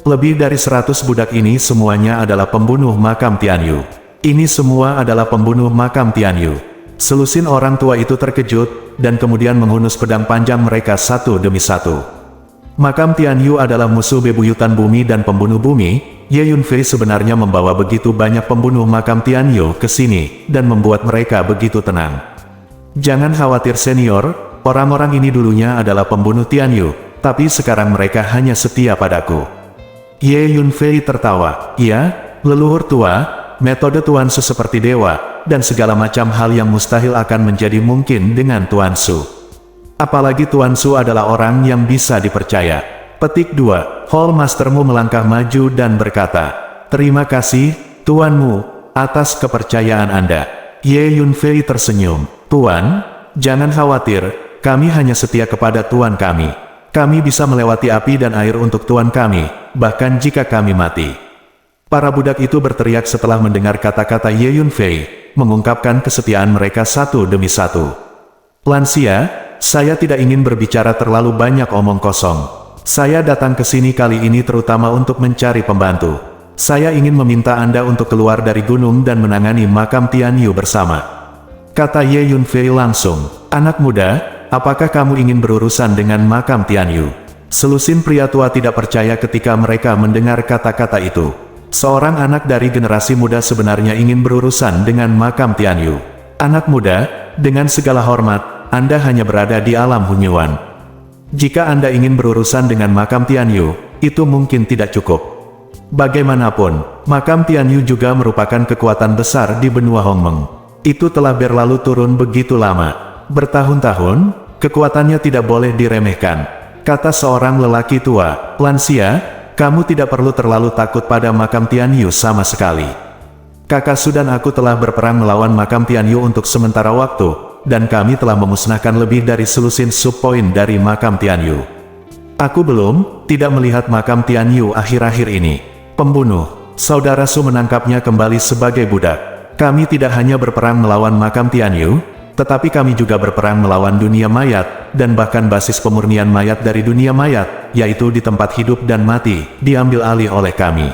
Lebih dari 100 budak ini semuanya adalah pembunuh makam Tianyu. Ini semua adalah pembunuh makam Tianyu. Selusin orang tua itu terkejut, dan kemudian menghunus pedang panjang mereka satu demi satu. Makam Tianyu adalah musuh bebuyutan bumi dan pembunuh bumi. Ye Yunfei sebenarnya membawa begitu banyak pembunuh makam Tianyu ke sini, dan membuat mereka begitu tenang. Jangan khawatir senior, orang-orang ini dulunya adalah pembunuh Tianyu, tapi sekarang mereka hanya setia padaku. Ye Yunfei tertawa. Iya, leluhur tua, metode Tuan Su seperti dewa, dan segala macam hal yang mustahil akan menjadi mungkin dengan Tuan Su. Apalagi Tuan Su adalah orang yang bisa dipercaya. 2. Hall Mastermu melangkah maju dan berkata, terima kasih, Tuanmu, atas kepercayaan Anda. Ye Yunfei tersenyum. Tuan, jangan khawatir, kami hanya setia kepada Tuan kami. Kami bisa melewati api dan air untuk Tuan kami, bahkan jika kami mati. Para budak itu berteriak setelah mendengar kata-kata Ye Yunfei, mengungkapkan kesetiaan mereka satu demi satu. Lansia, saya tidak ingin berbicara terlalu banyak omong kosong. Saya datang ke sini kali ini terutama untuk mencari pembantu. Saya ingin meminta Anda untuk keluar dari gunung dan menangani makam Tianyu bersama. Kata Ye Yunfei langsung. Anak muda, apakah kamu ingin berurusan dengan makam Tianyu? Selusin pria tua tidak percaya ketika mereka mendengar kata-kata itu. Seorang anak dari generasi muda sebenarnya ingin berurusan dengan makam Tianyu. Anak muda, dengan segala hormat, Anda hanya berada di alam Hunyuan. Jika Anda ingin berurusan dengan makam Tianyu, itu mungkin tidak cukup. Bagaimanapun, makam Tianyu juga merupakan kekuatan besar di benua Hongmeng. Itu telah berlalu turun begitu lama. Bertahun-tahun, kekuatannya tidak boleh diremehkan. Kata seorang lelaki tua, lansia, kamu tidak perlu terlalu takut pada makam Tianyu sama sekali. Kakak Su dan aku telah berperang melawan makam Tianyu untuk sementara waktu, dan kami telah memusnahkan lebih dari selusin sub-poin dari makam Tianyu. Aku tidak melihat makam Tianyu akhir-akhir ini. Pembunuh, saudara Su menangkapnya kembali sebagai budak. Kami tidak hanya berperang melawan makam Tianyu, tetapi kami juga berperang melawan dunia mayat, dan bahkan basis pemurnian mayat dari dunia mayat, yaitu di tempat hidup dan mati, diambil alih oleh kami.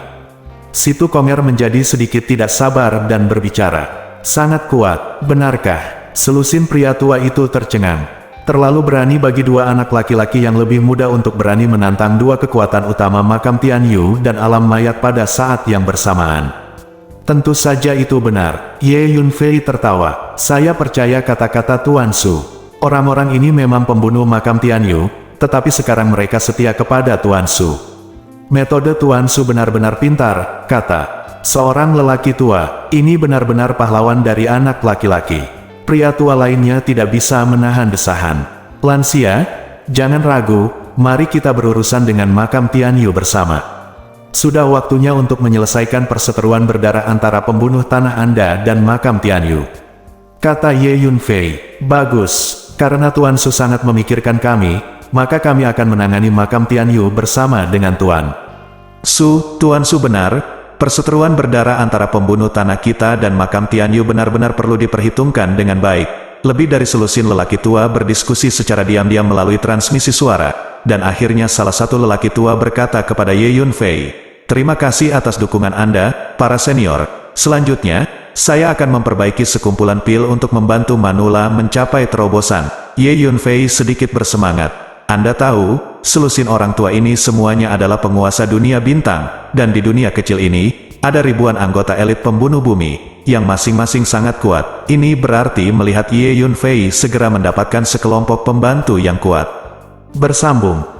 Situ Konger menjadi sedikit tidak sabar dan berbicara. Sangat kuat, benarkah? Selusin pria tua itu tercengang. Terlalu berani bagi dua anak laki-laki yang lebih muda untuk berani menantang dua kekuatan utama makam Tianyu dan alam mayat pada saat yang bersamaan. Tentu saja itu benar. Ye Yunfei tertawa. Saya percaya kata-kata Tuan Su. Orang-orang ini memang pembunuh makam Tianyu, tetapi sekarang mereka setia kepada Tuan Su. Metode Tuan Su benar-benar pintar, kata seorang lelaki tua. Ini benar-benar pahlawan dari anak laki-laki. Pria tua lainnya tidak bisa menahan desahan. Lansia, jangan ragu, mari kita berurusan dengan makam Tianyu bersama. Sudah waktunya untuk menyelesaikan perseteruan berdarah antara pembunuh tanah Anda dan makam Tianyu. Kata Ye Yunfei, bagus, karena Tuan Su sangat memikirkan kami, maka kami akan menangani makam Tianyu bersama dengan Tuan Su. Tuan Su benar, perseteruan berdarah antara pembunuh tanah kita dan makam Tianyu benar-benar perlu diperhitungkan dengan baik. Lebih dari selusin lelaki tua berdiskusi secara diam-diam melalui transmisi suara. Dan akhirnya salah satu lelaki tua berkata kepada Ye Yunfei, terima kasih atas dukungan Anda, para senior. Selanjutnya, saya akan memperbaiki sekumpulan pil untuk membantu Manula mencapai terobosan. Ye Yunfei sedikit bersemangat. Anda tahu, selusin orang tua ini semuanya adalah penguasa dunia bintang, dan di dunia kecil ini, ada ribuan anggota elit pembunuh bumi, yang masing-masing sangat kuat. Ini berarti melihat Ye Yunfei segera mendapatkan sekelompok pembantu yang kuat. Bersambung.